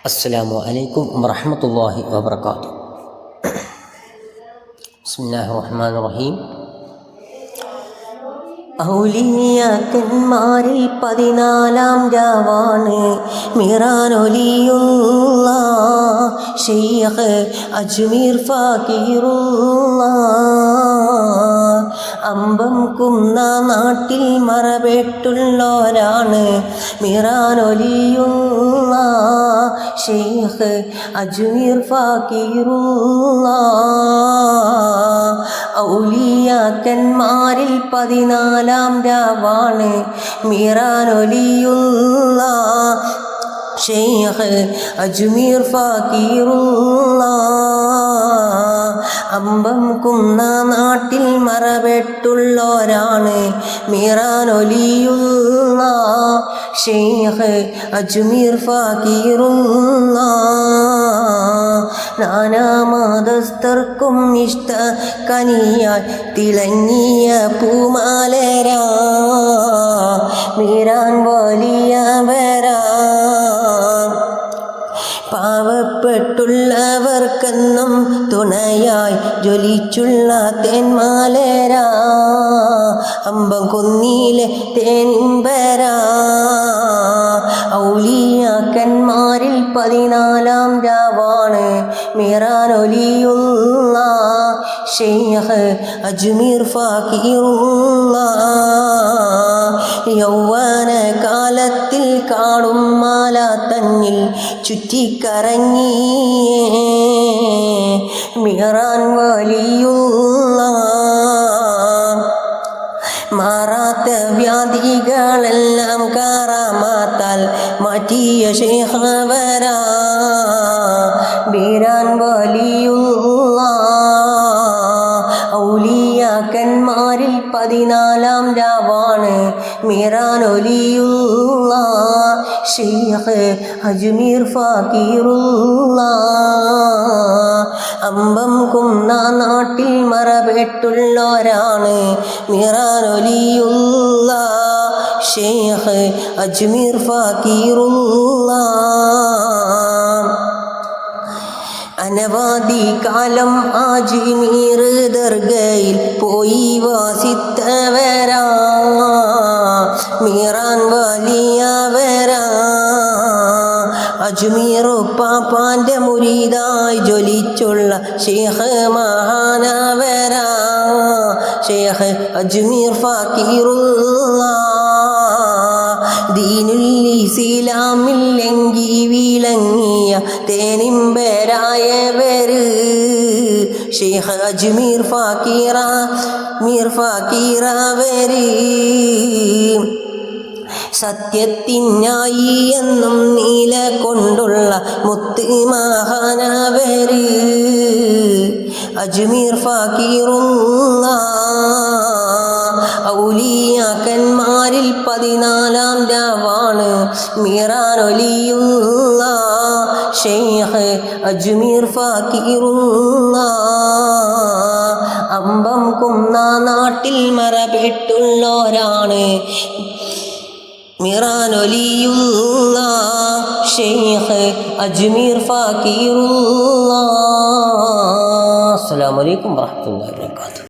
അസ്സലാമു അലൈക്കും വറഹ്മത്തുള്ളാഹി വബറകാതുഹു. ബിസ്മില്ലാഹിർ റഹ്മാനിർ റഹീം. ഔലിയാക്കന്മാരിൽ 14-ാം രാവാണ് മിറാനൊലിയുള്ള ശൈഖ് അജ്മീർ ഫാഖീറുള്ള. അമ്പം കുന്ന നാട്ടിൽ മറപെട്ടുള്ളോരാണ് മിറാനൊലിയുള്ള ശൈഖ് അജ്മീർ ഫാഖീറുള്ള. ഔലിയാക്കന്മാരിൽ 14-ാം രാവാണ് മിറാനൊലിയുള്ള ശൈഖ് അജ്മീർ ഫാഖീറുള്ള. അമ്പം കുന്ന നാട്ടിൽ മറപെട്ടുള്ളോരാണ് മിറാനൊലിയുള്ള ശൈഖ് അജ്മീർ ഫാഖീറുള്ള. നാനാമതസ്ഥർക്കും ഇഷ്ട കനിയായി തിളങ്ങിയ പൂമാലരാ മീരാൻ വലിയവരാ. പാവപ്പെട്ടുള്ളവർക്കെന്നും തുണയായി ജ്വലിച്ചുള്ള തേന്മാലരാ അമ്പം കുന്നിലെ തേനിമ്പരാ. ഔലിയാക്കന്മാരിൽ 14-ാം രാവാണ് മിറാനൊലിയുള്ള ശൈഖ് അജ്മീർ ഫാഖീറുള്ള. യൗവന കാലത്തിൽ കാടും മാല തന്നിൽ ചുറ്റിക്കറങ്ങി മിറാൻ വലിയുള്ള. മാറാത്ത വ്യാധികളെല്ലാം കറാമത്താൽ മാറ്റിയ ശൈഖവരാ മിറാൻ വലിയുള്ള. ഔലിയാക്കന്മാരിൽ 14-ാം രാവാണ് മിറാനൊലിയുള്ള ശൈഖ് അജ്മീർ ഫാഖീറുള്ള. അമ്പം കുന്ന നാട്ടിൽ മറപെട്ടുള്ളോരാണ് മിറാനൊലിയുള്ള ശൈഖ് അജ്മീർ ഫാഖീറുള്ള. അനവധി കാലം അജ്മീർ ദർഗയിൽ പോയി വാസിത്തവരാ മീറാൻ വലിയവരാ. അജ്മീർ പാപ്പാന്റെ മുരീദായി ജ്വലിച്ചുള്ള ശൈഖ് മഹാനവരാ ശൈഖ് അജ്മീർ ഫാഖീറുള്ള. ദീനുൽ ഇസ്ലാമില്ലെങ്കി വിളങ്ങിയ തേനിമ്പരായവര് ശൈഖ് അജ്മീർ ഫാഖീറവര്. സത്യത്തിനായി എന്നും നീല കൊണ്ടുള്ള മുത്ത് മഹാനവര് അജ്മീർ ഫാഖീറുള്ള. ഔലിയാക്കന്മാരിൽ 14-ാം രാവാണ് മിറാനൊലിയുള്ള ശൈഖ് അജ്മീർ ഫാഖീറുള്ള. അമ്പം കുന്ന നാട്ടിൽ മറപെട്ടുള്ളോരാണ് മിറാനൊലിയുള്ള ശൈഖ് അജ്മീർ ഫാഖീറുള്ള. അസ്സലാമു അലൈക്കും വറഹ്മത്തുള്ളാഹി വബറകാതുഹു.